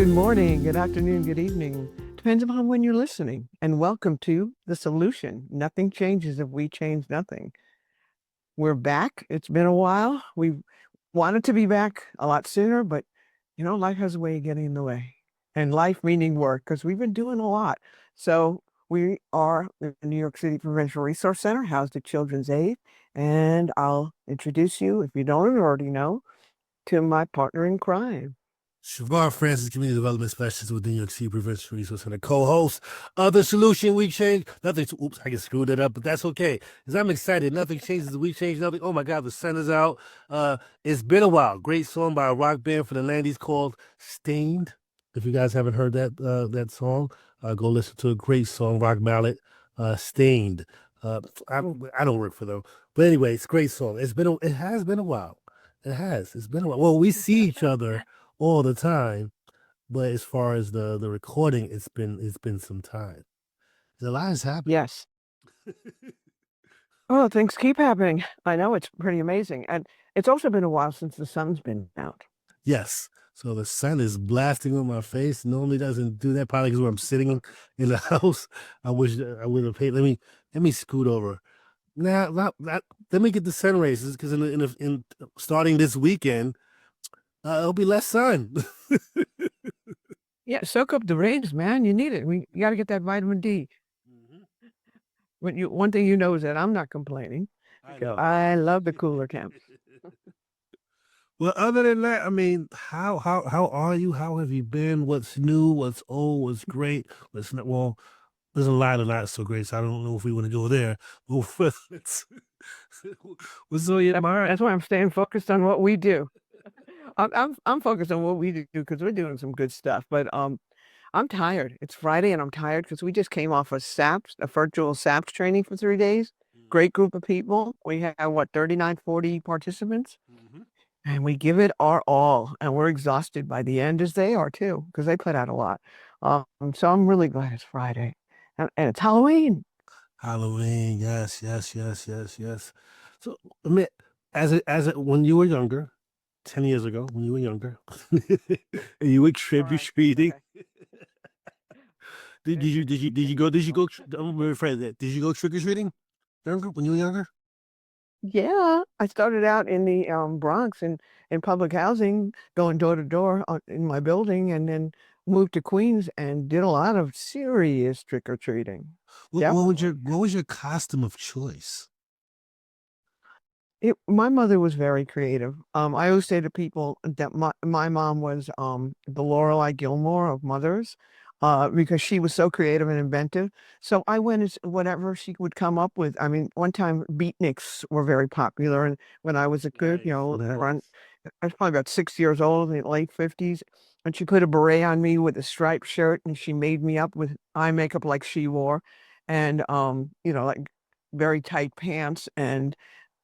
Good morning, good afternoon, good evening. Depends upon when you're listening. And welcome to The Solution. Nothing changes if we change nothing. We're back. It's been a while. We wanted to be back a lot sooner, but life has a way of getting in the way. And life meaning work, because we've been doing a lot. So we are the New York City Prevention Resource Center, housed at Children's Aid. And I'll introduce you, if you don't already know, to my partner in crime. Chevar Francis, Community Development Specialist with the New York City Prevention Resource Center, co-host of The Solution. We change nothing. Oops, I just screwed it up, but that's okay. Because I'm excited. Nothing changes. We change nothing. Oh my God, the sun is out. It's been a while. Great song by a rock band for the 90s called Stained. If you guys haven't heard that song, go listen to a great song, rock ballad, Stained. I don't work for them, but anyway, it's a great song. It has been a while. It has. It's been a while. Well, we see each other all the time, but as far as the recording, it's been some time. A lot has happened. Yes. Oh, things keep happening. I know, it's pretty amazing. And it's also been a while since the sun's been out. Yes. So the sun is blasting on my face. Normally doesn't do that, probably because where I'm sitting in the house. I wish I would have paid. Let me scoot over. Now, let me get the sun rays, because in starting this weekend, it'll be less sun. Yeah, soak up the rains, man. You need it. You got to get that vitamin D. One thing you know is that I'm not complaining. I love the cooler temps. Well, other than that, I mean, how are you? How have you been? What's new? What's old? What's great? What's not? Well, there's a lot of not so great, so I don't know if we want to go there. What's on your mind? That's why I'm staying focused on what we do. I'm focused on what we do because we're doing some good stuff. But I'm tired. It's Friday and I'm tired because we just came off a virtual SAPS training for 3 days. Great group of people. We have 39, 40 participants. And we give it our all, and we're exhausted by the end, as they are too, because they put out a lot. So I'm really glad it's Friday, and it's Halloween. Halloween, yes. So, admit, when you were younger, 10 years ago, when you were younger, and you were trick-or-treating. Did you go? I'm rephrase that. Did you go trick-or-treating when you were younger? Yeah, I started out in the Bronx in public housing, going door to door in my building, and then moved to Queens and did a lot of serious trick-or-treating. What was your costume of choice? My mother was very creative. I always say to people that my mom was the Lorelei Gilmore of mothers, because she was so creative and inventive. So I went as whatever she would come up with. I mean, one time beatniks were very popular, and when I was a kid, I was probably about 6 years old in the late 50s, and she put a beret on me with a striped shirt, and she made me up with eye makeup like she wore, and like very tight pants, and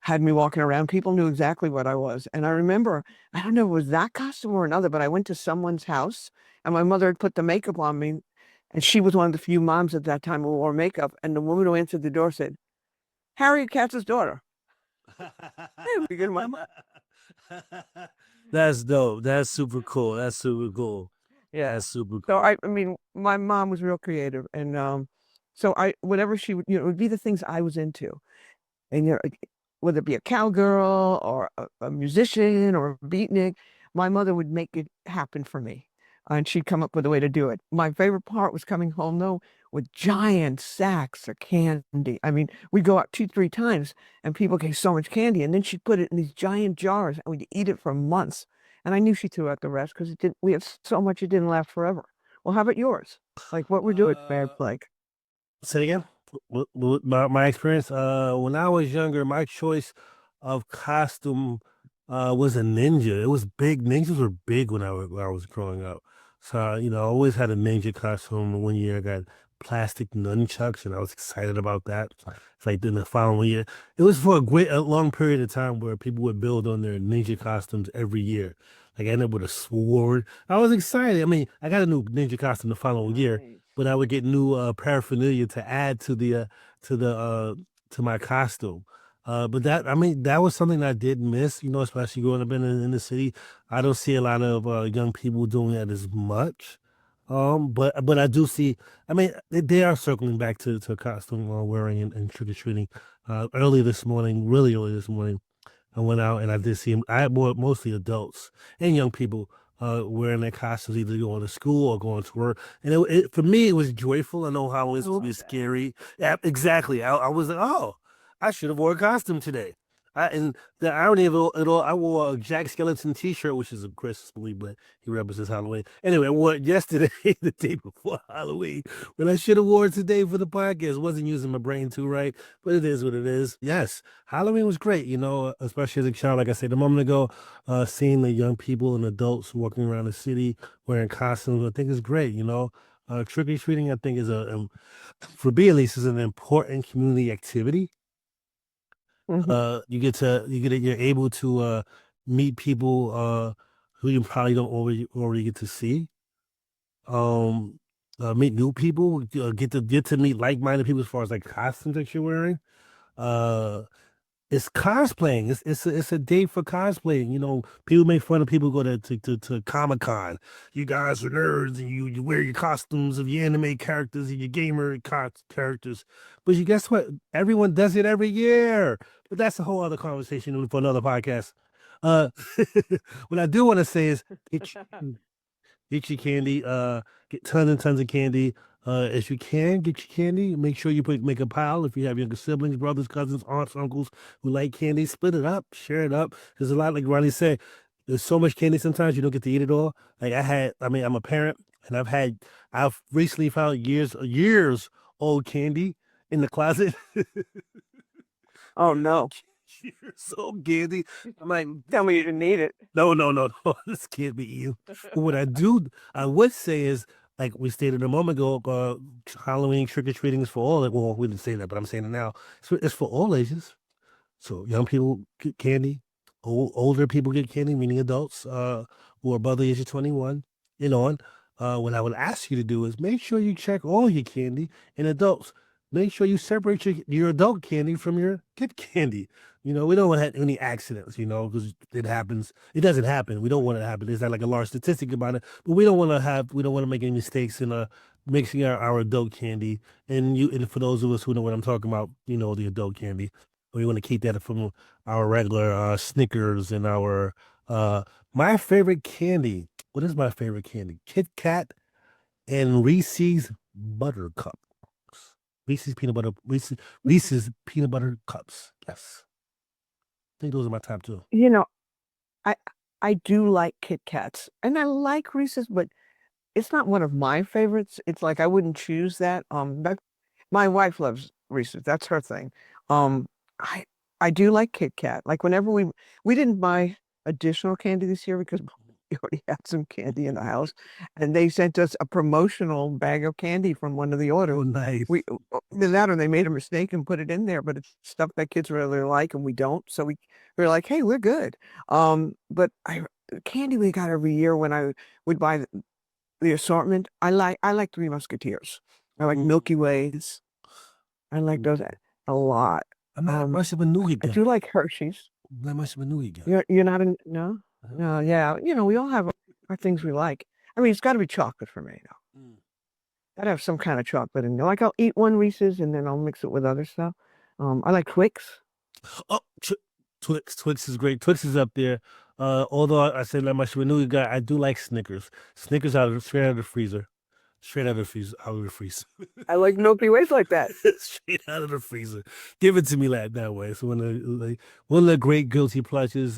had me walking around. People knew exactly what I was. And I remember, I don't know if it was that costume or another, but I went to someone's house and my mother had put the makeup on me. And she was one of the few moms at that time who wore makeup. And the woman who answered the door said, Harriet Katz's daughter. That's dope. That's super cool. Yeah. That's super cool. So I mean, my mom was real creative. And so whatever she would, it would be the things I was into. And whether it be a cowgirl or a musician or a beatnik, my mother would make it happen for me. And she'd come up with a way to do it. My favorite part was coming home, though, with giant sacks of candy. I mean, we'd go out 2, 3 times and people gave so much candy. And then she'd put it in these giant jars and we'd eat it for months. And I knew she threw out the rest because we had so much it didn't last forever. Well, how about yours? Like what we're doing, like. Say it again. My experience, when I was younger, my choice of costume was a ninja. It was big. Ninjas were big when I was growing up. So, I always had a ninja costume. One year I got plastic nunchucks, and I was excited about that. It's like in the following year, it was for a long period of time where people would build on their ninja costumes every year. Like I ended up with a sword. I was excited. I mean, I got a new ninja costume the following year, but I would get new paraphernalia to add to the to my costume. But that, I mean, that was something I did miss, especially growing up in the city. I don't see a lot of young people doing that as much. But I do see. I mean, they are circling back to costume wearing and trick or treating. Early this morning, really early this morning, I went out and I did see. I had mostly adults and young people wearing their costumes, either going to school or going to work. And for me, it was joyful. I know how it's I supposed to love be that. scary. Yeah, exactly. I was like, oh, I should have wore a costume today. And the irony of it all, I wore a Jack Skellington T-shirt, which is a Christmas movie, but he represents Halloween. Anyway, I wore it yesterday, the day before Halloween, when I should have worn it today for the podcast. Wasn't using my brain too right, but it is what it is. Yes, Halloween was great, especially as a child. Like I said a moment ago, seeing the young people and adults walking around the city wearing costumes, I think is great. Trick or treating, I think, for me at least, is an important community activity. Mhm. You're able to meet people who you probably don't already get to see. Um, Meet new people, get to meet like-minded people as far as like costumes that you're wearing. Uh, it's cosplaying. It's a day for cosplaying. People make fun of people who go to Comic-Con. You guys are nerds and you wear your costumes of your anime characters and your gamer characters. But you guess what? Everyone does it every year. But that's a whole other conversation for another podcast. Uh, what I do want to say is get your candy. Get tons and tons of candy. If you can get your candy, make sure you make a pile. If you have younger siblings, brothers, cousins, aunts, uncles who like candy, split it up, share it up. There's a lot, like Ronnie said, there's so much candy sometimes you don't get to eat it all. Like I'm a parent, and I've recently found years old candy in the closet. Oh no. Years old candy. I'm like, Tell me you didn't need it. no, no, no, no. This can't be you. But what I would say is, like we stated a moment ago, Halloween trick or treating is for all. Well, we didn't say that, but I'm saying it now. It's for all ages. So young people get candy, older people get candy, meaning adults who are above the age of 21 and on. What I would ask you to do is make sure you check all your candy and adults. Make sure you separate your adult candy from your kid candy. We don't want to have any accidents, because it happens. It doesn't happen. We don't want it to happen. There's not like a large statistic about it, but we don't want to make any mistakes in mixing our adult candy. And for those of us who know what I'm talking about, the adult candy. We want to keep that from our regular Snickers and our my favorite candy. What is my favorite candy? Kit Kat and Reese's Buttercups. Reese's peanut butter cups. Yes. I think those are my top two. You know, I I do like Kit Kats and I like Reese's, but it's not one of my favorites. It's like I wouldn't choose that. But my wife loves Reese's. That's her thing. Um, I I do like Kit Kat. Like whenever we didn't buy additional candy this year because we already had some candy in the house, and they sent us a promotional bag of candy from one of the Oh, orders. nice. We either that or they made a mistake and put it in there, but it's stuff that kids really like and we don't. So we're like, hey, we're good. But I candy we got every year when I would buy the assortment. I like Three Musketeers. I like Mm, Milky Ways. I like those a lot. I'm not Um, much of a nougat I guy. do like Hershey's. Not much of a nougat guy. You're not in no? Uh-huh. No, yeah. We all have our things we like. I mean, it's got to be chocolate for me though. Mm. Gotta have some kind of chocolate in there. Like I'll eat one Reese's and then I'll mix it with other stuff. I like Twix. Oh, Twix is great. Twix is up there. Although I said not much of a nougat guy, I do like Snickers. Snickers straight out of the freezer. Straight out of the freezer. Out of the freezer. I like Milky Ways like that. Straight out of the freezer. Give it to me like that way. So one of the great guilty pleasures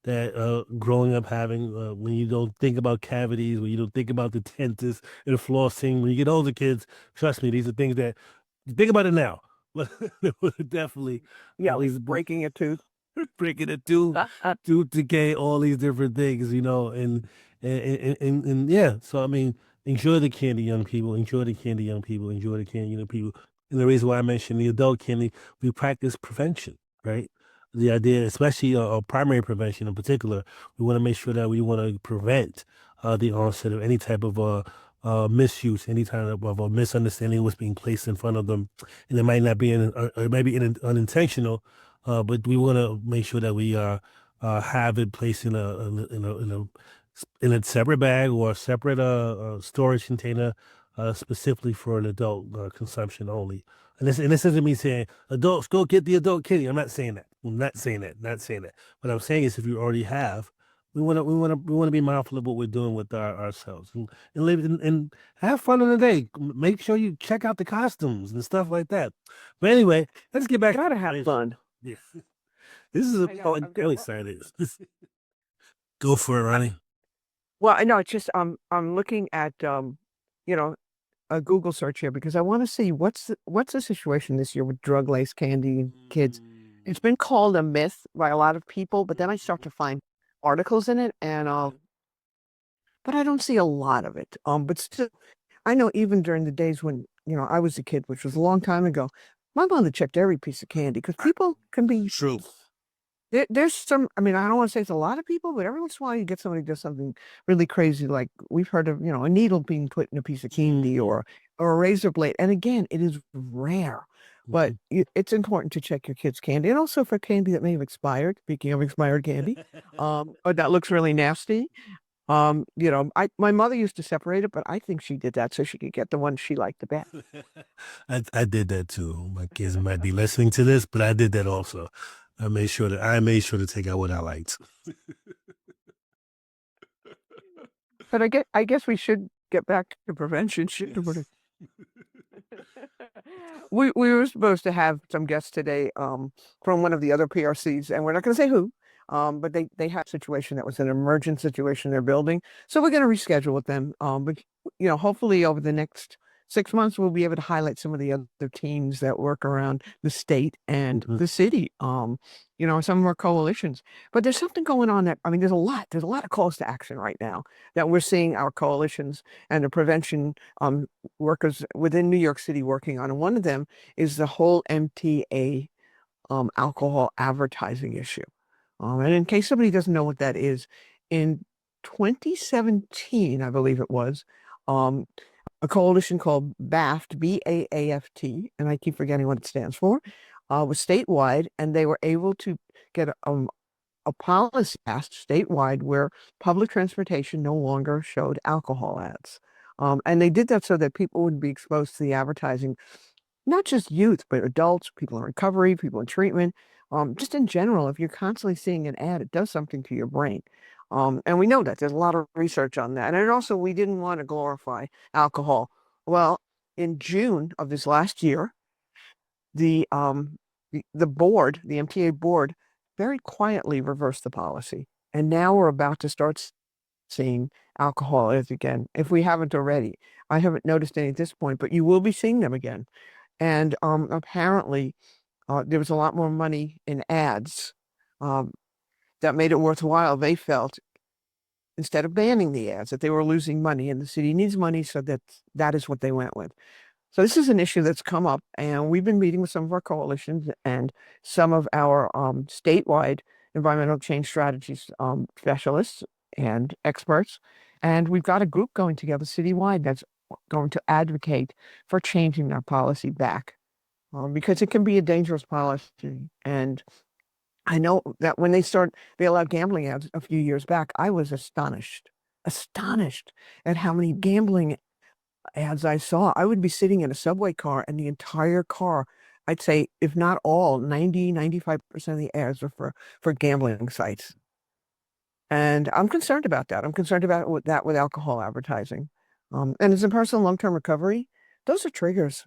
that growing up having when you don't think about cavities, when you don't think about the dentist and flossing, when you get older kids, trust me, these are things that think about it now. But definitely Yeah, all like these breaking a tooth. breaking it to decay, all these different things, and yeah. So I mean, enjoy the candy, young people. Enjoy the candy, young people. Enjoy the candy, young people. And the reason why I mentioned the adult candy, we practice prevention, right? The idea, especially primary prevention in particular, we want to make sure that we want to prevent the onset of any type of misuse, any kind of a misunderstanding of what's being placed in front of them, and it might not be it might be unintentional, but we want to make sure that we have it placed in a separate bag or a separate storage container specifically for an adult consumption only. And this isn't me saying adults go get the adult kitty. I'm not saying that. I'm not saying that. Not saying that. What I'm saying is if you already have, we want to be mindful of what we're doing with ourselves and live and have fun in the day. Make sure you check out the costumes and stuff like that. But anyway, let's get back. Gotta have fun. Yeah. This is a I know. really excited. Go for it, Ronnie. Well, I know it's just I'm looking at you know, a Google search here because I want to see what's the situation this year with drug laced candy and kids. It's been called a myth by a lot of people, but then I start to find articles in it, and but I don't see a lot of it. But still, I know even during the days when I was a kid, which was a long time ago, my mother checked every piece of candy because people can be True. there's some, I mean, I don't want to say it's a lot of people, but every once in a while you get somebody who does something really crazy. Like we've heard of, a needle being put in a piece of candy or a razor blade. And again, it is rare, but it's important to check your kids' candy. And also for candy that may have expired, speaking of expired candy, or that looks really nasty. My mother used to separate it, but I think she did that so she could get the one she liked the best. I did that too. My kids might be listening to this, but I did that also. I made sure to take out what I liked. But I guess we should get back to prevention. Yes. We were supposed to have some guests today from one of the other PRCs, and we're not going to say who, but they had a situation that was an emergent situation in their building, so we're going to reschedule with them. But hopefully over the next 6 months we'll be able to highlight some of the other teams that work around the state and Mhm. the city. Some of our coalitions. But there's something going on that, I mean, there's a lot of calls to action right now that we're seeing our coalitions and the prevention workers within New York City working on. And one of them is the whole MTA alcohol advertising issue. And in case somebody doesn't know what that is, in 2017, I believe it was, um, a coalition called BAFT, BAAFT, and I keep forgetting what it stands for, was statewide, and they were able to get a policy passed statewide where public transportation no longer showed alcohol ads. And they did that so that people would be exposed to the advertising, not just youth, but adults, people in recovery, people in treatment. Just in general, if you're constantly seeing an ad, it does something to your brain. And we know that there's a lot of research on that. And also, we didn't want to glorify alcohol. Well, in June of this last year, the board, the MTA board, very quietly reversed the policy. And now we're about to start seeing alcohol ads again, if we haven't already. I haven't noticed any at this point, but you will be seeing them again. And apparently, there was a lot more money in ads um, that made it worthwhile. They felt, instead of banning the ads, that they were losing money, and the city needs money, so that is what they went with. So this is an issue that's come up, and we've been meeting with some of our coalitions and some of our statewide environmental change strategies specialists and experts. And we've got a group going together citywide that's going to advocate for changing that policy back, because it can be a dangerous policy. And I know that when they allowed gambling ads a few years back, I was astonished at how many gambling ads I saw. I would be sitting in a subway car, and the entire car, I'd say, if not all, 95% of the ads were for gambling sites. And I'm concerned about that. I'm concerned about that with alcohol advertising. And as a person in long-term recovery, those are triggers.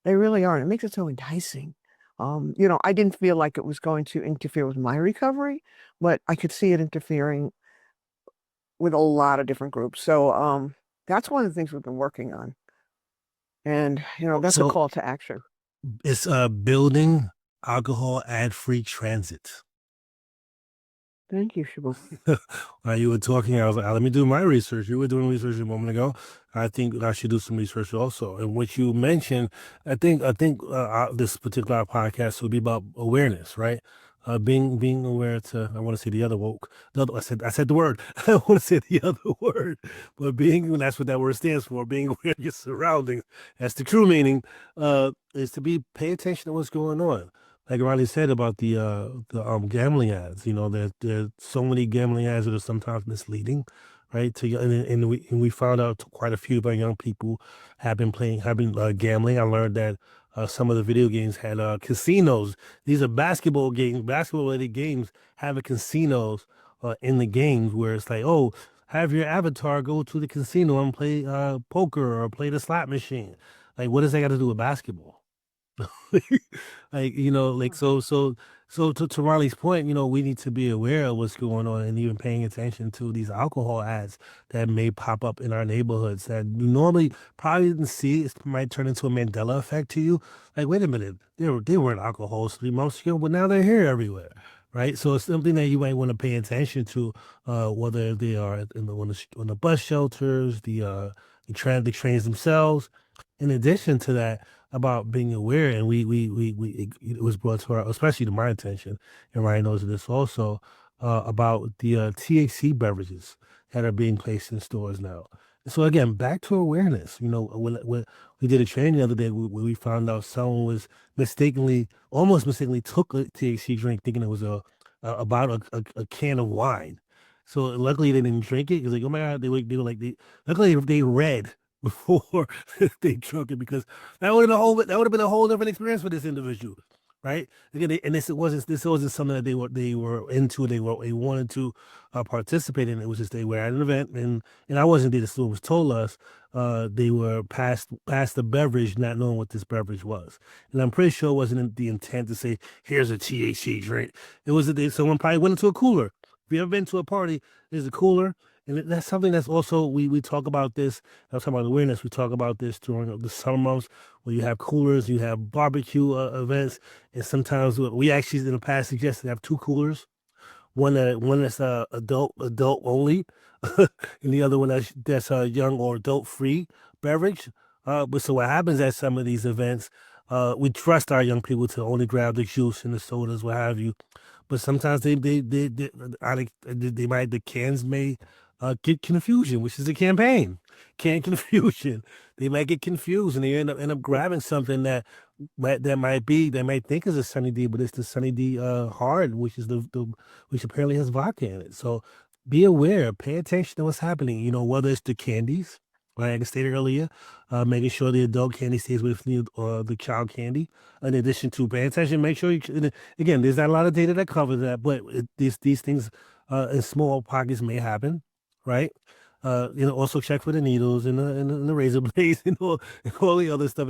They really are. And it makes it so enticing. I didn't feel like it was going to interfere with my recovery, but I could see it interfering with a lot of different groups. So that's one of the things we've been working on. And, that's a So call to action. it's building alcohol ad-free transit. Thank you, Shabu. While you were talking, I was like, let me do my research. You were doing research a moment ago. I think I should do some research also. And what you mentioned, I think this particular podcast will be about awareness, right? Being aware to, I want to say the other woke. I said the word. I want to say the other word, but that's what that word stands for. Being aware of your surroundings. That's the true meaning. Is to pay attention to what's going on. like Ronnie said about the gambling ads. You know, there's so many gambling ads that are sometimes misleading, right? And we found out quite a few of our young people have been gambling. I learned that some of the video games had casinos. These are basketball games, basketball related games having casinos in the games where it's like, oh, have your avatar go to the casino and play poker or play the slot machine. Like, what does that got to do with basketball? Like, so to Riley's point, we need to be aware of what's going on and even paying attention to these alcohol ads that may pop up in our neighborhoods that you normally probably didn't see. It might turn into a Mandela effect to you. Like, wait a minute, they weren't alcohols 3 months ago, but now they're here everywhere. Right, so it's something that you might want to pay attention to, whether they are on the bus shelters, the trains themselves. In addition to that, about being aware, and it was brought to our, especially to my attention, and Ryan knows this also, about the THC beverages that are being placed in stores now. So again, back to awareness. When we did a training the other day, where we found out someone was almost mistakenly took a THC drink, thinking it was about a can of wine. So luckily they didn't drink it. It was like, oh my God, luckily they read before they drunk it, because that would have been a whole different experience for this individual, right? Again, and this wasn't something that they were into. They wanted to participate in. It was just they were at an event, and I wasn't there. This was told us they were past the beverage, not knowing what this beverage was, and I'm pretty sure it wasn't the intent to say here's a THC drink. It was that someone probably went into a cooler. If you ever been to a party, there's a cooler. And that's something that's also, we talk about this. I was talking about awareness. We talk about this during the summer months where you have coolers, you have barbecue events, and sometimes we actually in the past suggested have two coolers. One that's adult only, and the other one that's young or adult free beverage. But so what happens at some of these events, we trust our young people to only grab the juice and the sodas, what have you. But sometimes the cans may get confusion, which is a campaign. Can confusion. They might get confused and they end up grabbing something they might think is a Sunny D, but it's the Sunny D hard, which is which apparently has vodka in it. So be aware, pay attention to what's happening. Whether it's the candies, like I stated earlier, making sure the adult candy stays with the child candy. In addition to paying attention, make sure again, there's not a lot of data that covers that, but these things in small pockets may happen, right? Also check for the needles and the razor blades and all the other stuff.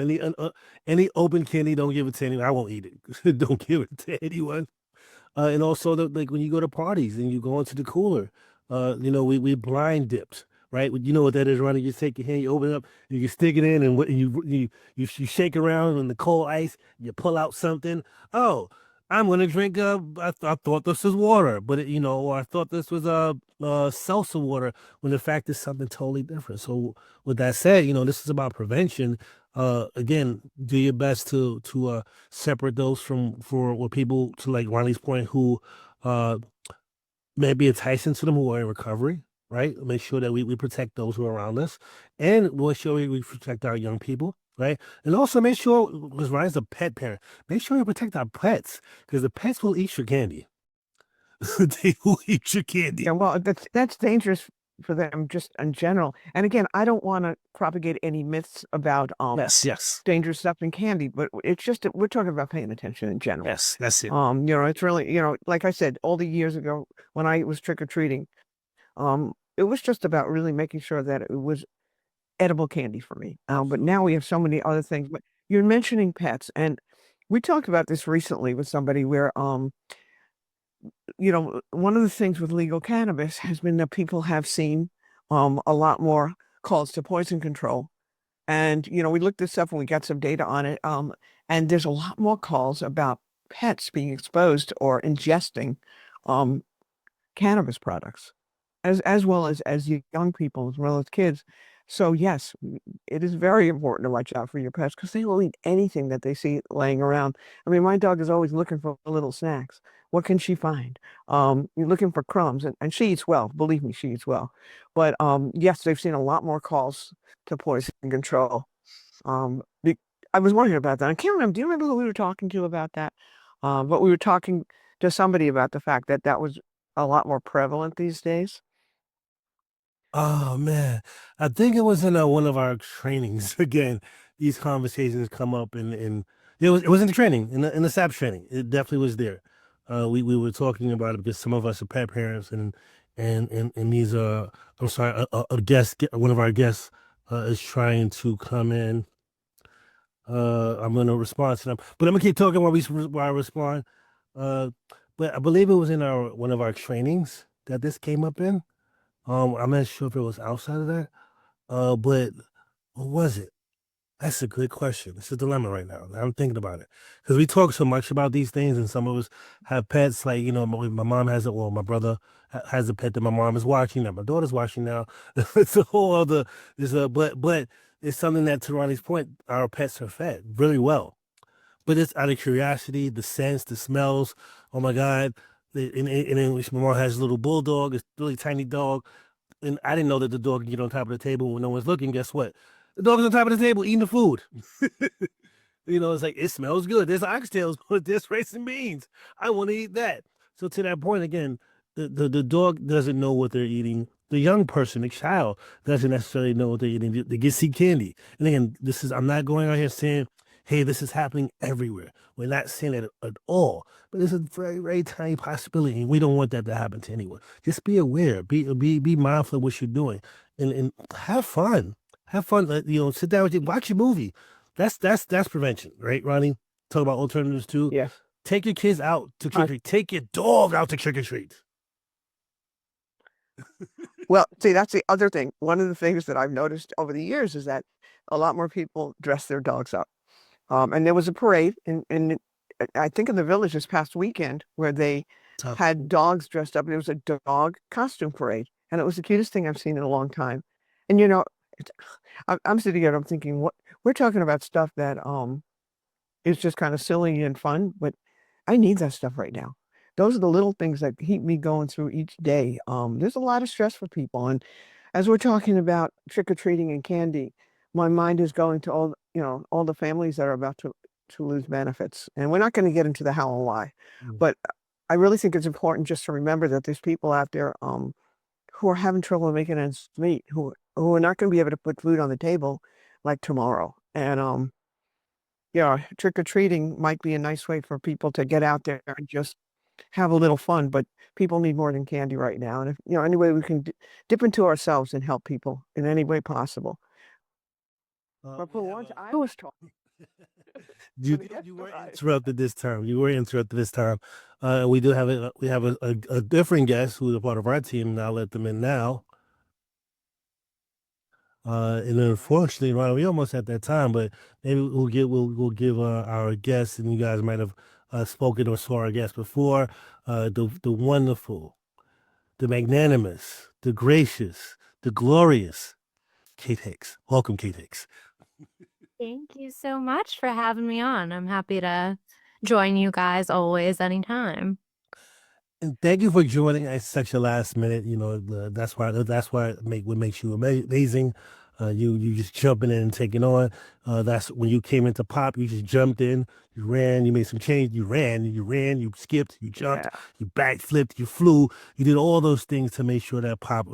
Any open candy, don't give it to anyone. I won't eat it. Don't give it to anyone. And also, like when you go to parties and you go into the cooler, we blind dipped, right? You know what that is, Ronnie? You take your hand, you open it up, you stick it in, and you shake around in the cold ice. You pull out something. Oh, I'm gonna drink. I thought this was water, but or I thought this was seltzer water. When the fact is something totally different. So with that said, this is about prevention. Again, do your best to separate those for people, to like Ronnie's point, who uh maybe enticing to them who are in recovery, right? Make sure that we protect those who are around us, and make sure we protect our young people, right? And also make sure, because Ryan's a pet parent, make sure we protect our pets, because the pets will eat your candy. They will eat your candy. Yeah, well, that's dangerous for them just in general. And again, I don't want to propagate any myths about Yes. dangerous stuff in candy, but it's just that we're talking about paying attention in general. Yes, that's it. It's really, like I said, all the years ago when I was trick-or-treating, it was just about really making sure that it was edible candy for me. But now we have so many other things. But you're mentioning pets, and we talked about this recently with somebody where one of the things with legal cannabis has been that people have seen a lot more calls to poison control. And, we looked this up and we got some data on it. And there's a lot more calls about pets being exposed or ingesting cannabis products, as well as young people, as well as kids. So yes, it is very important to watch out for your pets because they will eat anything that they see laying around. I mean, my dog is always looking for little snacks. What can she find? You're looking for crumbs, and she eats well. Believe me, she eats well. But yes, they've seen a lot more calls to poison control. I was wondering about that. I can't remember. Do you remember who we were talking to about that? But we were talking to somebody about the fact that that was a lot more prevalent these days. Oh man, I think it was in one of our trainings. Again, these conversations come up, and it was in the training in the SAP training. It definitely was there. We were talking about it because some of us are pet parents, and these are I'm sorry, a guest, one of our guests is trying to come in. I'm going to respond to them, but I'm gonna keep talking while I respond. Uh, but I believe it was in our one of our trainings that this came up in. I'm not sure if it was outside of that. But what was it? That's a good question. It's a dilemma right now. I'm thinking about it because we talk so much about these things, and some of us have pets. Like my mom has it. Well, my brother has a pet that my mom is watching. That my daughter's watching now. It's a whole other. But it's something that, to Ronnie's point, our pets are fed really well. But it's out of curiosity, the scents, the smells. Oh my God! In English, my mom has a little bulldog. It's a really tiny dog, and I didn't know that the dog can get on top of the table when no one's looking. Guess what? The dog is on top of the table eating the food. It's like it smells good. There's oxtails, there's rice and beans. I want to eat that. So to that point again, the dog doesn't know what they're eating. The young person, the child, doesn't necessarily know what they're eating. They get see candy. And again, I'm not going out here saying, hey, this is happening everywhere. We're not saying that at all. But it's a very, very tiny possibility, and we don't want that to happen to anyone. Just be aware, be mindful of what you're doing, and have fun. Have fun. Sit down with you, watch a movie. That's prevention, right, Ronnie? Talk about alternatives too. Yes. Take your kids out to trick or Uh, treat. Take your dog out to trick or treat. well, see, that's the other thing. One of the things that I've noticed over the years is that a lot more people dress their dogs up. And there was a parade I think in the village this past weekend where they Tough. had dogs dressed up. And it was a dog costume parade, and it was the cutest thing I've seen in a long time. And it's, I'm sitting here, I'm thinking, what we're talking about stuff that is just kind of silly and fun, but I need that stuff right now. Those are the little things that keep me going through each day. There's a lot of stress for people, and as we're talking about trick or treating and candy, my mind is going to all the families that are about to lose benefits. And we're not going to get into the how and why, Mm. but I really think it's important just to remember that there's people out there who are having trouble making ends meet, who are not going to be able to put food on the table like tomorrow. And yeah, trick or treating might be a nice way for people to get out there and just have a little fun, but people need more than candy right now. And if, any way we can dip into ourselves and help people in any way possible. But We for have once, I was talking you to the you were exercise. interrupted this time. You were interrupted this time. We do have a different guest who's a part of our team, and I'll let them in now. And All right. unfortunately, Ron, we almost at that time, but maybe we'll give our guests, and you guys might have spoken or saw our guest before. The wonderful, the magnanimous, the gracious, the glorious Kate Hicks. Welcome, Kate Hicks. Thank you so much for having me on. I'm happy to join you guys always, anytime. And thank you for joining at such a last minute. That's why what makes you amazing. You just jumping in and taking on. That's when you came into pop. You just jumped in. You ran. You made some change. You ran. You ran. You skipped. You jumped. Yeah. You backflipped. You flew. You did all those things to make sure that pop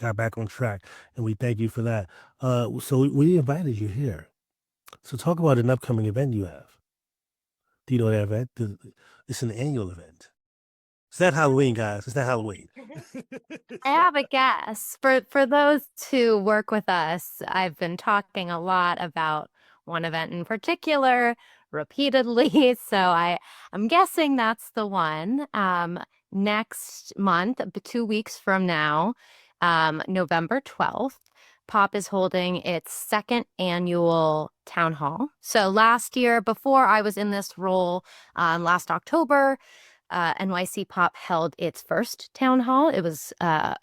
got back on track. And we thank you for that. So we invited you here. So talk about an upcoming event you have. Do you know that event? It's an annual event. It's not Halloween, guys. It's not Halloween. I have a guess. For those who work with us, I've been talking a lot about one event in particular repeatedly. So I'm guessing that's the one. Next month, 2 weeks from now, November 12th, Pop is holding its second annual town hall. So last year, before I was in this role, last October, NYC Pop held its first town hall. It was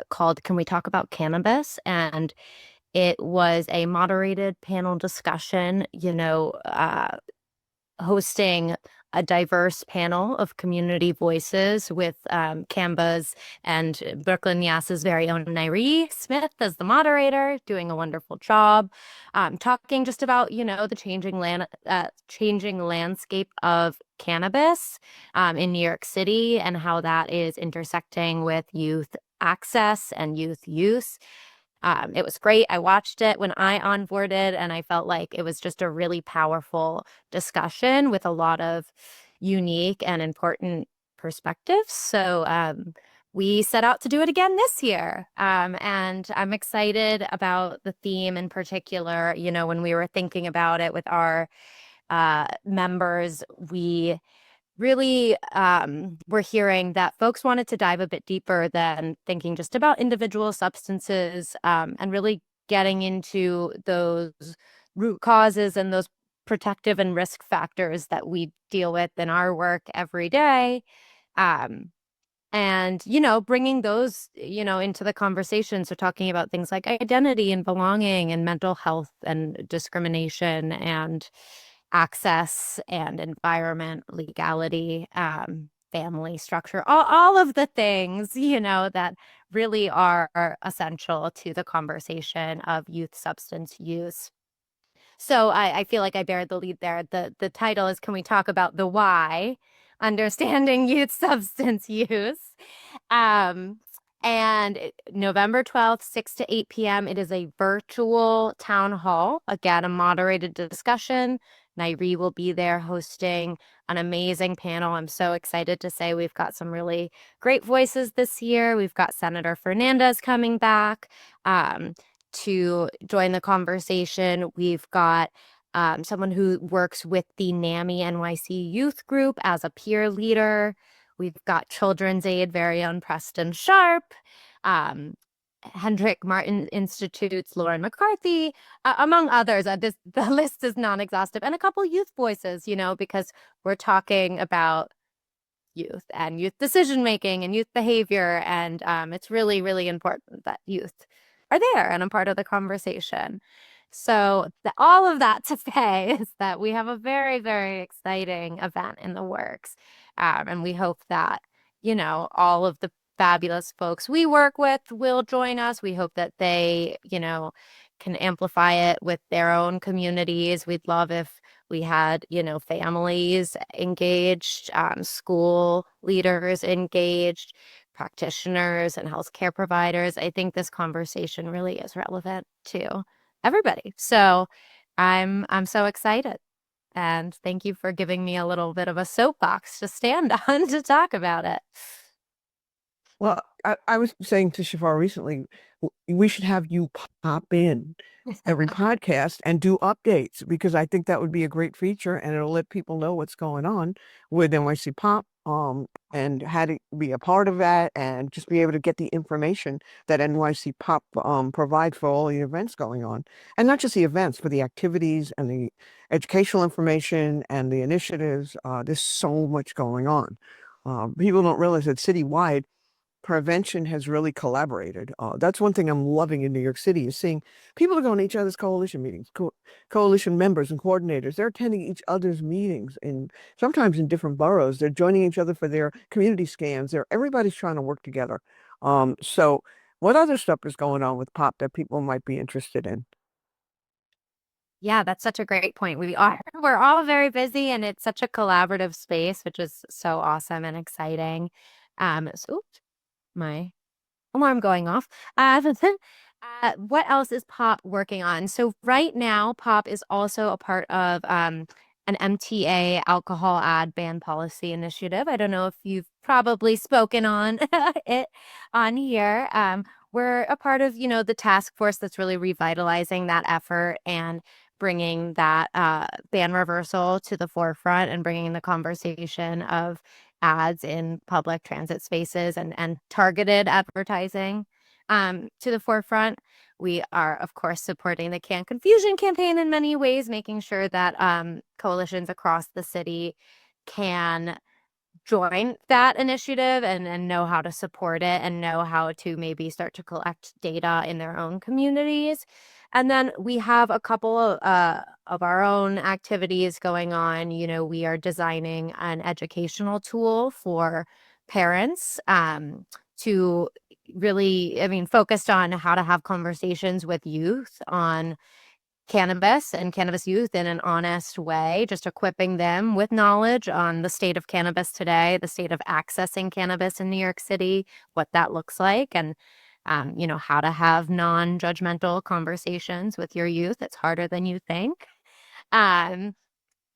called Can We Talk About Cannabis? And it was a moderated panel discussion, hosting a diverse panel of community voices with Canva's and Brooklyn Yass's very own Nairi Smith as the moderator, doing a wonderful job, talking just about, the changing landscape of cannabis in New York City and how that is intersecting with youth access and youth use. It was great. I watched it when I onboarded, and I felt like it was just a really powerful discussion with a lot of unique and important perspectives. So we set out to do it again this year. And I'm excited about the theme in particular. When we were thinking about it with our members, we really we're hearing that folks wanted to dive a bit deeper than thinking just about individual substances, and really getting into those root causes and those protective and risk factors that we deal with in our work every day. And, bringing those, into the conversation. So talking about things like identity and belonging and mental health and discrimination and access and environment, legality, family structure, all of the things, that really are essential to the conversation of youth substance use. So I feel like I bared the lead there. The title is Can We Talk About the Why? Understanding Youth Substance Use. And November 12th, 6 to 8 p.m., it is a virtual town hall. Again, a moderated discussion. Nairi will be there hosting an amazing panel. I'm so excited to say we've got some really great voices this year. We've got Senator Fernandez coming back to join the conversation. We've got someone who works with the NAMI NYC youth group as a peer leader. We've got Children's Aid very own Preston Sharp, Hendrick Martin Institute's Lauren McCarthy, among others. The list is non-exhaustive, and a couple youth voices, because we're talking about youth and youth decision-making and youth behavior. And it's really, really important that youth are there and a part of the conversation. So all of that to say is that we have a very, very exciting event in the works. And we hope that, all of the fabulous folks we work with will join us. We hope that they, can amplify it with their own communities. We'd love if we had, families engaged, school leaders engaged, practitioners and healthcare providers. I think this conversation really is relevant to everybody. So I'm so excited. And thank you for giving me a little bit of a soapbox to stand on to talk about it. Well, I was saying to Chevar recently, we should have you pop in every podcast and do updates, because I think that would be a great feature, and it'll let people know what's going on with NYC Pop, and how to be a part of that, and just be able to get the information that NYC Pop provide for all the events going on, and not just the events, for the activities and the educational information and the initiatives. There's so much going on. People don't realize that citywide, prevention has really collaborated. That's one thing I'm loving in New York City, is seeing people are going to each other's coalition meetings, coalition members and coordinators. They're attending each other's meetings, and sometimes in different boroughs. They're joining each other for their community scans. Everybody's trying to work together. So what other stuff is going on with POP that people might be interested in? Yeah, that's such a great point. We're all very busy, and it's such a collaborative space, which is so awesome and exciting. Oops, my alarm going off. What else is POP working on? So right now, POP is also a part of an MTA alcohol ad ban policy initiative. I don't know if you've probably spoken on it on here. We're a part of, the task force that's really revitalizing that effort and bringing that ban reversal to the forefront, and bringing the conversation of ads in public transit spaces and targeted advertising to the forefront. We are, of course, supporting the Can Confusion campaign in many ways, making sure that coalitions across the city can join that initiative and know how to support it and know how to maybe start to collect data in their own communities. And then we have a couple of our own activities going on. You know, we are designing an educational tool for parents to really, I mean, focused on how to have conversations with youth on cannabis and cannabis youth in an honest way, just equipping them with knowledge on the state of cannabis today, the state of accessing cannabis in New York City, what that looks like, and you know, how to have non-judgmental conversations with your youth. It's harder than you think. Um,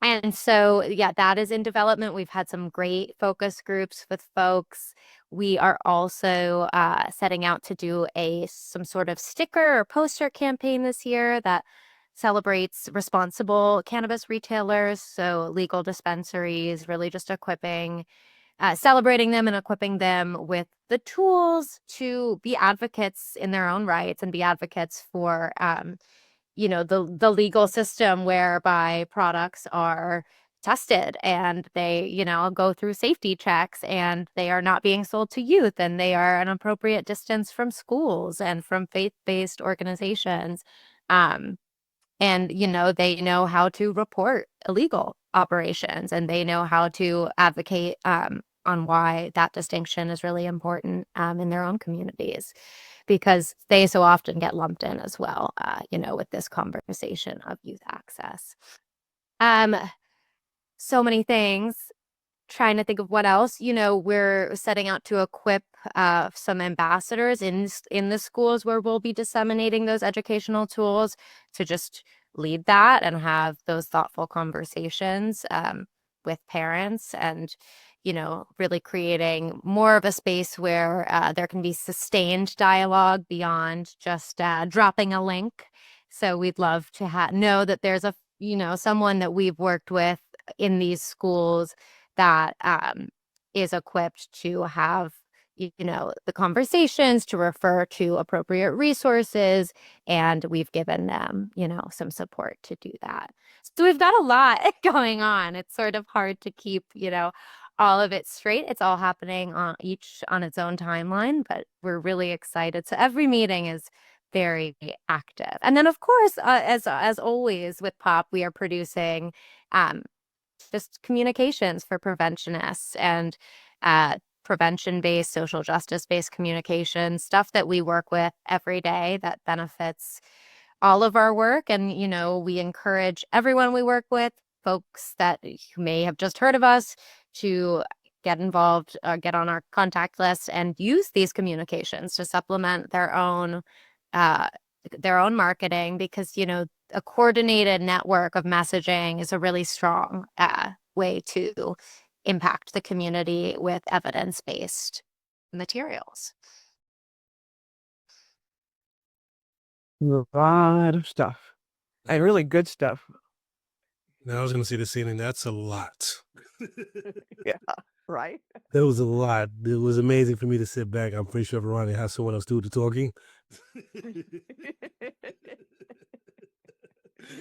and so, yeah, that is in development. We've had some great focus groups with folks. We are also setting out to do some sort of sticker or poster campaign this year that celebrates responsible cannabis retailers, so legal dispensaries, really just celebrating them and equipping them with the tools to be advocates in their own rights and be advocates for you know, the legal system whereby products are tested and they, you know, go through safety checks and they are not being sold to youth and they are an appropriate distance from schools and from faith-based organizations. And, you know, they know how to report illegal operations and they know how to advocate on why that distinction is really important in their own communities, because they so often get lumped in as well, you know, with this conversation of youth access. So many things. Trying to think of what else. You know, we're setting out to equip some ambassadors in the schools where we'll be disseminating those educational tools to just lead that and have those thoughtful conversations with parents, and, you know, really creating more of a space where there can be sustained dialogue beyond just dropping a link. So we'd love to know that there's someone that we've worked with in these schools that is equipped to have, you know, the conversations, to refer to appropriate resources, and we've given them, you know, some support to do that. So we've got a lot going on. It's sort of hard to keep, you know, all of it straight. It's all happening each on its own timeline, but we're really excited. So every meeting is very active. And then, of course, as always with POP, we are producing just communications for preventionists and prevention-based, social justice-based communication, stuff that we work with every day that benefits all of our work. And, you know, we encourage everyone we work with, folks that may have just heard of us, to get involved, get on our contact list and use these communications to supplement their own marketing, because, you know, a coordinated network of messaging is a really strong way to impact the community with evidence-based materials. A lot of stuff and really good stuff. Now I was going to say the same thing. That's a lot. Yeah, right. That was a lot. It was amazing for me to sit back. I'm pretty sure Ronni has someone else do the talking.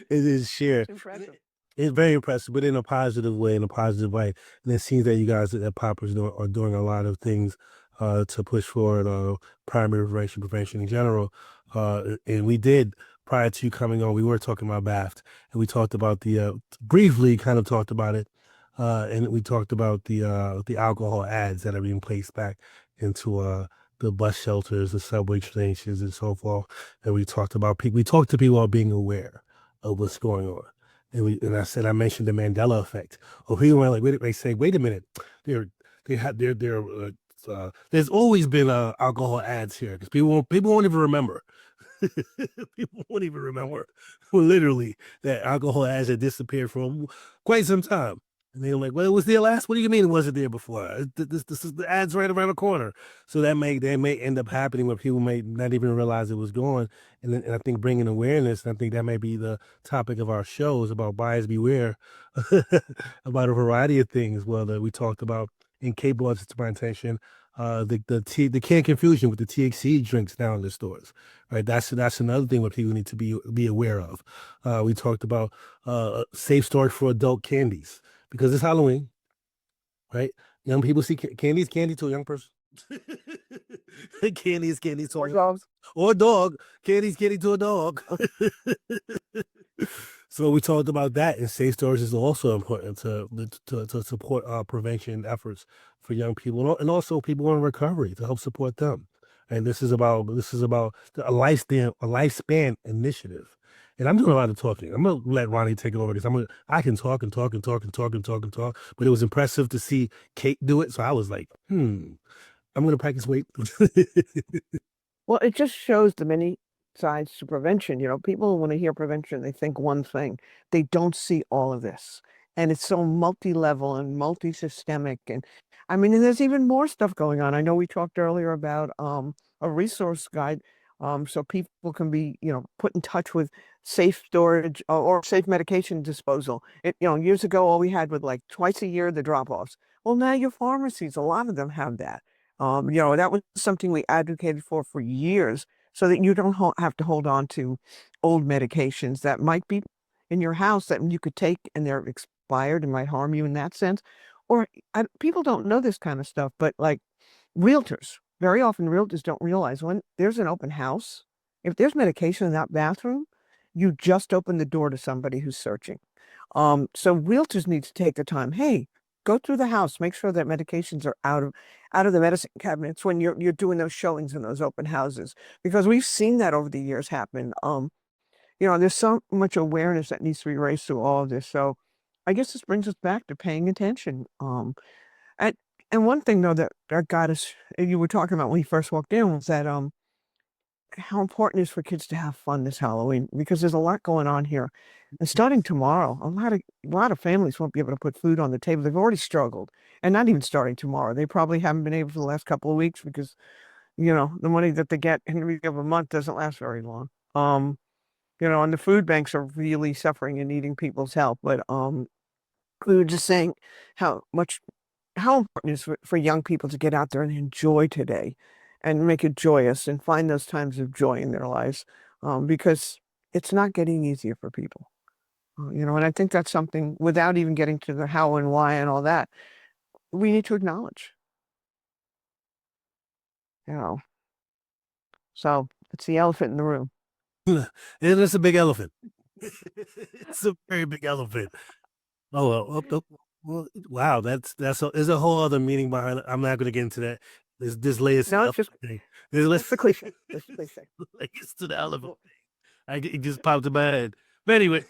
It is shared. Impressive. It's very impressive, but in a positive way, in a positive light. And it seems that you guys at Poppers are doing a lot of things to push forward primary prevention in general. And we did, prior to you coming on, we were talking about BAFT, and we talked about briefly kind of talked about it. And we talked about the alcohol ads that are being placed back into the bus shelters, the subway stations, and so forth. And we talked to people about being aware of what's going on. And I mentioned the Mandela effect. Or people were like, they say, wait a minute, there's always been alcohol ads here, because people won't even remember. People won't even remember, literally, that alcohol ads had disappeared for quite some time. And they're like, well, it was there last. What do you mean it wasn't there before? This is the ads right around the corner. So that may end up happening where people may not even realize it was gone. And I think bringing awareness, and I think that may be the topic of our shows about buyers beware, about a variety of things. Well, we talked about incapable of experimentation, the can confusion with the THC drinks now in the stores, right? That's another thing what people need to be aware of. We talked about safe storage for adult candies, because it's Halloween, right? Young people see candy is candy to a young person. Candy is candy to a Or young dogs. or a dog. Candy's candy to a dog. So we talked about that, and safe storage is also important to support prevention efforts for young people and also people in recovery to help support them. And this is about a lifespan initiative. And I'm doing a lot of talking. I'm gonna let Ronnie take it over because I can talk and talk and talk and talk and talk and talk. But it was impressive to see Kate do it, so I was like, I'm gonna practice weight. Well, it just shows the many sides to prevention. You know, people, when they hear prevention, they think one thing. They don't see all of this. And it's so multi-level and multi-systemic. And I mean, and there's even more stuff going on. I know we talked earlier about a resource guide so people can be, you know, put in touch with safe storage or safe medication disposal. You know, years ago, all we had was like twice a year the drop-offs. Well, now your pharmacies, a lot of them have that. You know, that was something we advocated for years so that you don't have to hold on to old medications that might be in your house that you could take and they're expired and might harm you in that sense. Or people don't know this kind of stuff, but like realtors, very often realtors don't realize when there's an open house, if there's medication in that bathroom, you just open the door to somebody who's searching. So realtors need to take the time. Hey, go through the house, make sure that medications are out of the medicine cabinets when you're doing those showings in those open houses, because we've seen that over the years happen. You know, there's so much awareness that needs to be raised through all of this. So I guess this brings us back to paying attention. And and one thing though that got us, you were talking about when you first walked in, was that how important it is for kids to have fun this Halloween, because there's a lot going on here. And starting tomorrow, a lot of families won't be able to put food on the table. They've already struggled. And not even starting tomorrow. They probably haven't been able for the last couple of weeks because, you know, the money that they get in the beginning of a month doesn't last very long. You know, and the food banks are really suffering and needing people's help. But we were just saying how important it is for young people to get out there and enjoy today and make it joyous and find those times of joy in their lives, because it's not getting easier for people. You know, and I think that's something, without even getting to the how and why and all that, we need to acknowledge, you know. So it's the elephant in the room. It's a big elephant. It's a very big elephant. Oh well, wow, there's a whole other meaning behind it. I'm not going to get into that. This latest No, it's just thing. it's the cliche. It's the cliche. It's to the elephant. It just popped in my head. But anyway,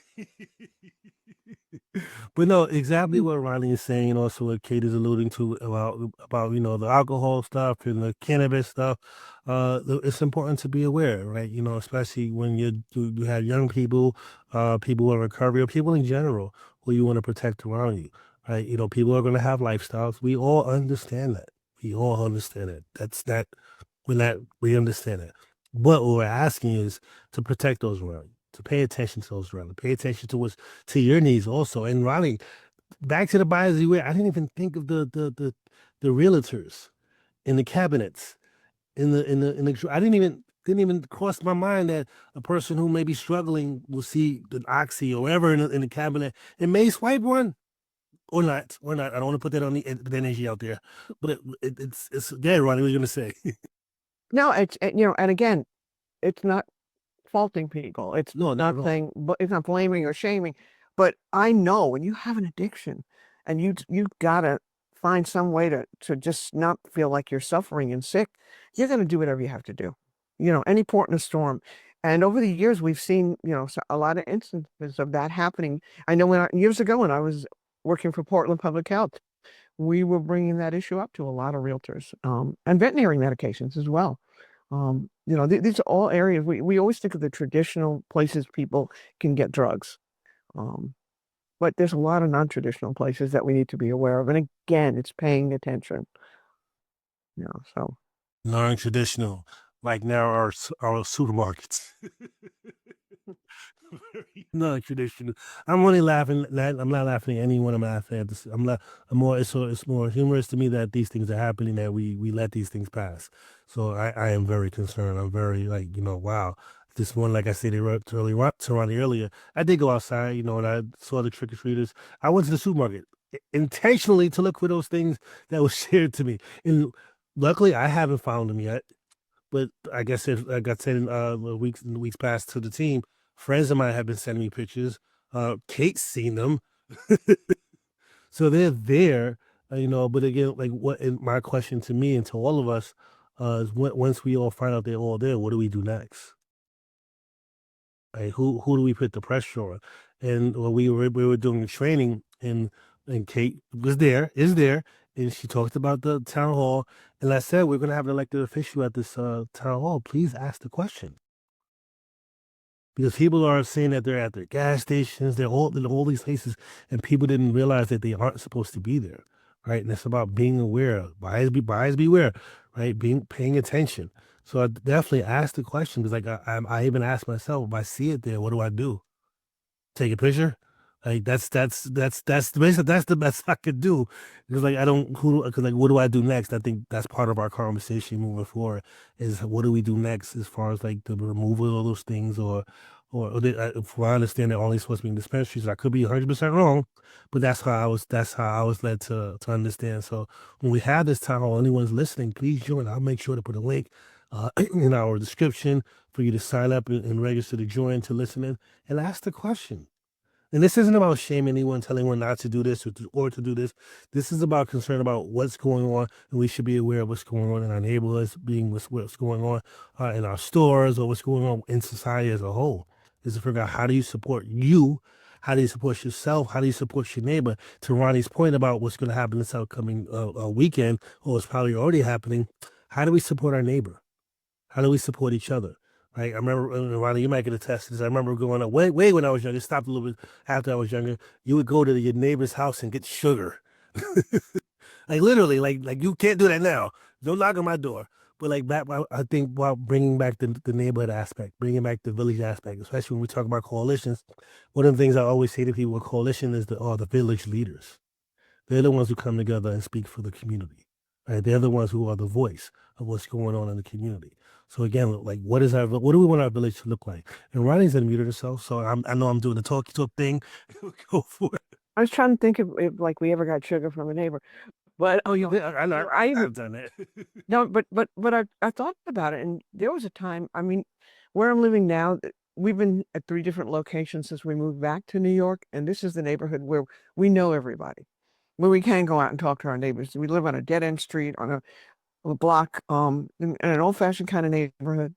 but no, exactly what Ronnie is saying. Also, what Kate is alluding to about you know the alcohol stuff and the cannabis stuff. It's important to be aware, right? You know, especially when you have young people, people in recovery, or people in general who you want to protect around you, right? You know, people are going to have lifestyles. We all understand that. We all understand it. We understand it. But what we're asking is to protect those around you, to pay attention to those around you, pay attention to your needs also. And Ronnie, back to the buyers beware. I didn't even think of the realtors in the cabinets, I didn't even cross my mind that a person who may be struggling will see the oxy or whatever in the cabinet and may swipe one. Or not. I don't want to put that on the energy out there, but it's there, Ronnie. What are you gonna say? No, you know, and again, it's not faulting people. It's No, not not at all. saying, but it's not blaming or shaming. But I know when you have an addiction and you gotta find some way to just not feel like you're suffering and sick, you're gonna do whatever you have to do. You know, any port in a storm. And over the years, we've seen, you know, a lot of instances of that happening. I know years ago when I was working for Portland Public Health, we were bringing that issue up to a lot of realtors, and veterinary medications as well. You know, these are all areas we always think of the traditional places people can get drugs. Um, but there's a lot of non-traditional places that we need to be aware of. And again, it's paying attention. You know, so Non-traditional, like now our supermarkets. Very non-traditional. I'm only laughing. I'm not laughing at anyone. I'm laughing at this. I'm not. I'm more. It's more humorous to me that these things are happening. That we let these things pass. So I am very concerned. I'm very like wow. This one, like I said to Ronnie earlier, I did go outside, and I saw the trick or treaters. I went to the supermarket. intentionally to look for those things that was shared to me. And luckily, I haven't found them yet. But I guess if I got sent in the weeks past to the team, friends of mine have been sending me pictures. Kate's seen them, so they're there. But again, like what? And my question to me and to all of us is, once we all find out they're all there, what do we do next? Like who do we put the pressure on? And when we were doing the training, and Kate is there, and she talked about the town hall. And I said we're gonna have an elected official at this town hall. Please ask the question, because people are saying that they're at their gas stations, they're all in all these places, and people didn't realize that they aren't supposed to be there, right? And it's about being aware, buyers beware, right? Paying attention. So I definitely asked the question, because like I even asked myself, if I see it there, what do I do? Take a picture? Like basically that's the best I could do. Because like I don't because like what do I do next? I think that's part of our conversation moving forward is what do we do next as far as like the removal of those things, if I understand they're only supposed to be in dispensaries. I could be 100% wrong, but that's how I was led to understand. So when we have this town hall, anyone's listening, please join. I'll make sure to put a link in our description for you to sign up and register to join, to listen in and ask the question. And this isn't about shaming anyone, telling anyone not to do this or to do this. This is about concern about what's going on, and we should be aware of what's going on in our neighborhoods, being what's going on in our stores, or what's going on in society as a whole. Is to figure out how do you support you, how do you support yourself, how do you support your neighbor. To Ronnie's point about what's going to happen this upcoming weekend, or it's probably already happening. How do we support our neighbor? How do we support each other? Right. I remember, Ronnie, you might get attest to this. I remember going up way when I was younger. Stopped a little bit after I was younger. You would go to your neighbor's house and get sugar. Like literally, like you can't do that now. Don't knock on my door. But like back, I think about bringing back the neighborhood aspect, bringing back the village aspect, especially when we talk about coalitions. One of the things I always say to people with coalition is the village leaders. They're the ones who come together and speak for the community. Right? They're the ones who are the voice of what's going on in the community. So again, like what do we want our village to look like? And Ronnie's unmuted herself, so I know I'm doing the talk thing. Go for it. I was trying to think if like we ever got sugar from a neighbor, but Oh, I know. I've done that. no, but I thought about it, and there was a time. I mean, where I'm living now, we've been at 3 different locations since we moved back to New York, and this is the neighborhood where we know everybody, where we can go out and talk to our neighbors. We live on a dead end street on a block, in an old fashioned kind of neighborhood.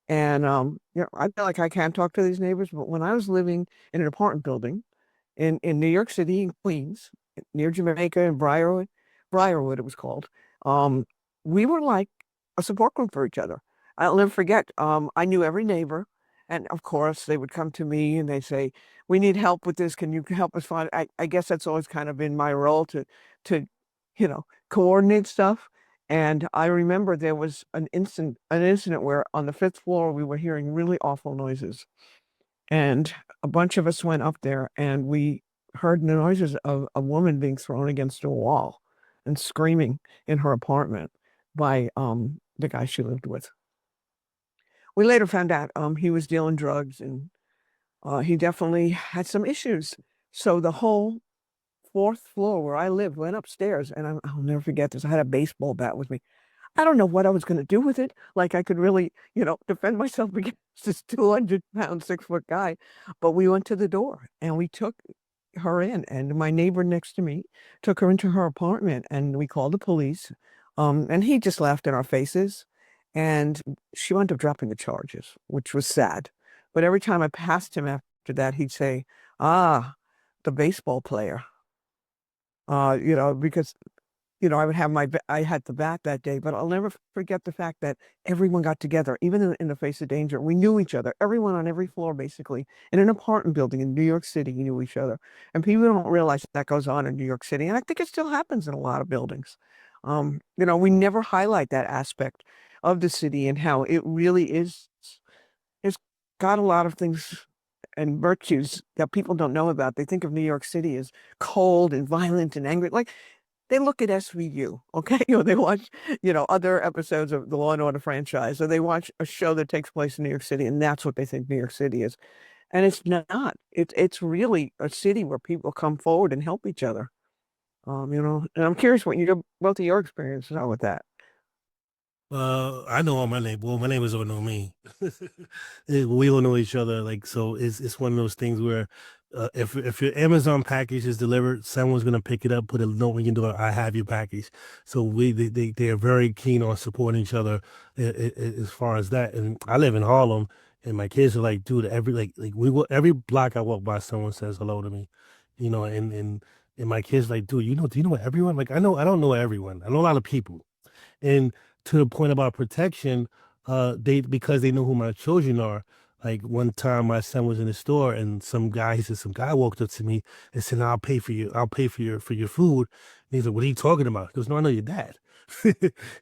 And I feel like I can talk to these neighbors, but when I was living in an apartment building in New York City, in Queens, near Jamaica and Briarwood it was called. Um, we were like a support group for each other. I'll never forget. I knew every neighbor, and of course they would come to me and they say, "We need help with this. Can you help us find?" I guess that's always kind of been my role to coordinate stuff. And I remember there was an incident where on the 5th floor we were hearing really awful noises, and a bunch of us went up there and we heard the noises of a woman being thrown against a wall and screaming in her apartment by the guy she lived with. We later found out he was dealing drugs, and he definitely had some issues. So the whole 4th floor where I lived went upstairs, and I'll never forget this. I had a baseball bat with me. I don't know what I was going to do with it. Like I could really, defend myself against this 200-pound, 6-foot guy. But we went to the door and we took her in, and my neighbor next to me took her into her apartment, and we called the police. And he just laughed in our faces, and she wound up dropping the charges, which was sad. But every time I passed him after that, he'd say, "Ah, the baseball player." Because I had the bat that day, but I'll never forget the fact that everyone got together, even in the face of danger. We knew each other. Everyone on every floor, basically, in an apartment building in New York City, knew each other. And people don't realize that goes on in New York City. And I think it still happens in a lot of buildings. We never highlight that aspect of the city and how it really is. It's got a lot of things and virtues that people don't know about. They think of New York City as cold and violent and angry. Like they look at SVU, okay? Or they watch, other episodes of the Law and Order franchise, or they watch a show that takes place in New York City, and that's what they think New York City is. And it's not. It's really a city where people come forward and help each other. And I'm curious what both of your experiences are with that. I know all my neighbors. Well, my neighbors don't know me. We don't know each other. Like, so it's one of those things where if your Amazon package is delivered, someone's gonna pick it up, put a note in your door. I have your package. So they are very keen on supporting each other as far as that. And I live in Harlem, and my kids are like, dude, every block I walk by, someone says hello to me, and my kids like, dude, do you know everyone? Like, I don't know everyone. I know a lot of people. And to the point about protection, they because they know who my children are. Like one time, my son was in the store, and some guy walked up to me and said, "No, I'll pay for your food." And he's like, "What are you talking about?" He goes, "No, I know your dad." He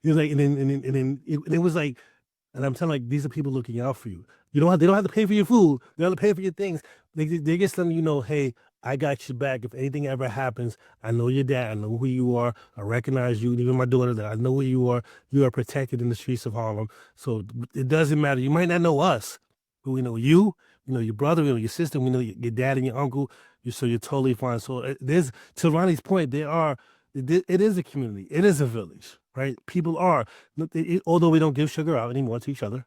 was like, and it was like, and I'm telling like these are people looking out for you. They don't have to pay for your food. They don't have to pay for your things. They just letting you know, hey, I got your back. If anything ever happens, I know your dad. I know who you are. I recognize you. Even my daughter, that I know who you are. You are protected in the streets of Harlem. So it doesn't matter. You might not know us, but we know you. We know your brother. We know your sister. We know your dad and your uncle. So you're totally fine. So there's to Ronnie's point. It is a community. It is a village, right? People are, although we don't give sugar out anymore to each other,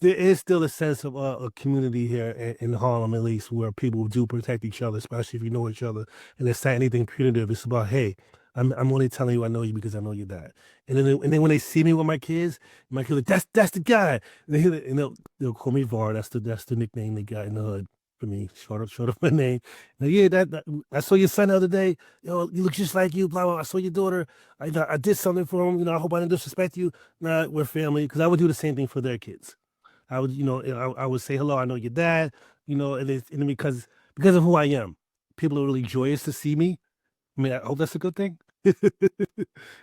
there is still a sense of a community here in Harlem, at least, where people do protect each other, especially if you know each other. And it's not anything punitive. It's about, hey, I'm only telling you I know you because I know your dad. And then when they see me with my kids are like, that's the guy. And they'll call me Var. That's the nickname they got in the hood for me. Short up my name. Now, yeah, that I saw your son the other day. You look just like you. Blah blah. I saw your daughter. I did something for him. I hope I didn't disrespect you. Nah, we're family. Because I would do the same thing for their kids. I would, I would say hello. I know your dad. And because of who I am, people are really joyous to see me. I mean, I hope that's a good thing. And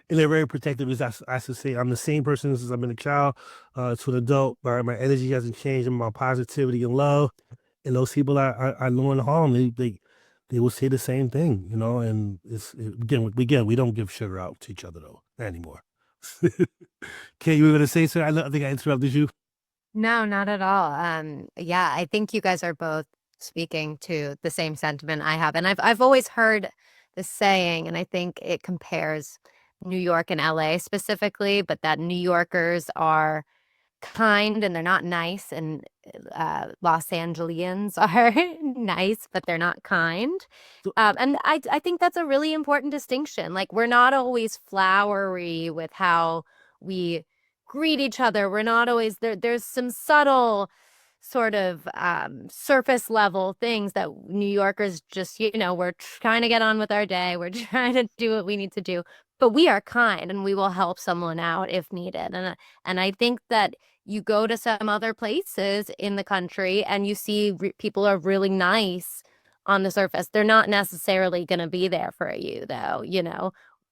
they're very protective. As I should say, I'm the same person since I've been a child to an adult. My energy hasn't changed, and my positivity and love. And those people I know in Harlem, they will say the same thing, And again, we don't give sugar out to each other though anymore. Kay, you were gonna say so? I think I interrupted you. No, not at all. Yeah, I think you guys are both speaking to the same sentiment I have. And I've always heard the saying, and I think it compares New York and LA specifically, but that New Yorkers are kind and they're not nice, and Los Angeles are nice, but they're not kind. So, And I think that's a really important distinction. Like, we're not always flowery with how we greet each other. We're not always there. There's some subtle sort of surface level things that New Yorkers just, we're trying to get on with our day. We're trying to do what we need to do, but we are kind and we will help someone out if needed. And I think that you go to some other places in the country and you see people are really nice on the surface. They're not necessarily going to be there for you, though,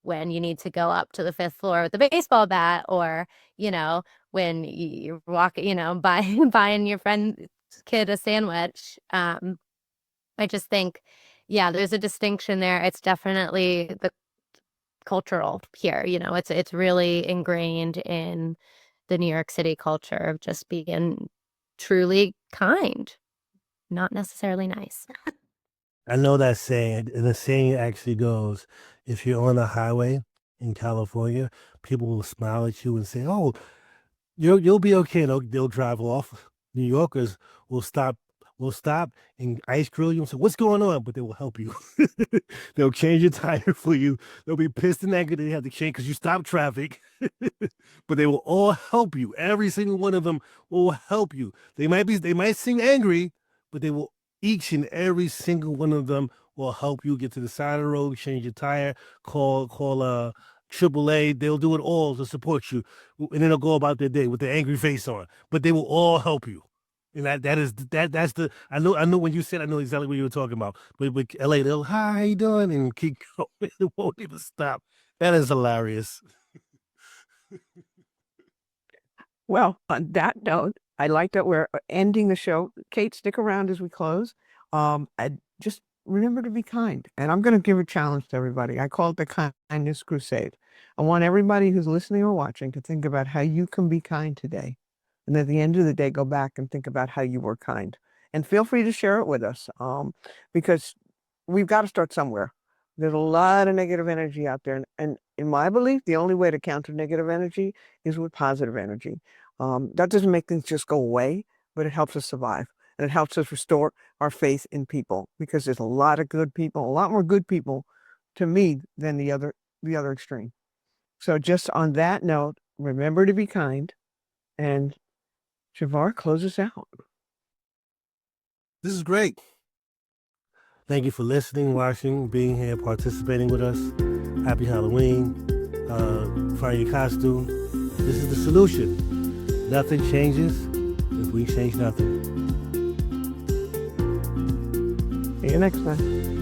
when you need to go up to the fifth floor with a baseball bat, or, when you're walking, buying your friend's kid a sandwich. I just think, yeah, there's a distinction there. It's definitely the cultural here, it's really ingrained in the New York City culture of just being truly kind, not necessarily nice. I know that saying, and the saying actually goes, if you're on the highway in California, people will smile at you and say, "Oh, you'll be okay." They'll drive off. New Yorkers will stop and ice grill you and say, "What's going on?" But they will help you. They'll change your tire for you. They'll be pissed and angry they have to change because you stopped traffic. But they will all help you. Every single one of them will help you. They might seem angry, but they will each and every single one of them will help you get to the side of the road, change your tire, call AAA. They'll do it all to support you, and then they'll go about their day with their angry face on. But they will all help you. And that's the I know when you said I know exactly what you were talking about. But with LA, they'll, "Hi, how you doing?" and keep going. It won't even stop. That is hilarious. Well, on that note, I like that we're ending the show. Kate, stick around as we close. I just remember to be kind. And I'm going to give a challenge to everybody. I call it the Kindness Crusade. I want everybody who's listening or watching to think about how you can be kind today. And at the end of the day, go back and think about how you were kind. And feel free to share it with us, because we've got to start somewhere. There's a lot of negative energy out there. And in my belief, the only way to counter negative energy is with positive energy. That doesn't make things just go away, but it helps us survive. And it helps us restore our faith in people, because there's a lot of good people, a lot more good people to me than the other extreme. So just on that note, remember to be kind, and Chevar, close us out. This is great. Thank you for listening, watching, being here, participating with us. Happy Halloween. Find your costume. This is the solution. Nothing changes if we change nothing. See you next time.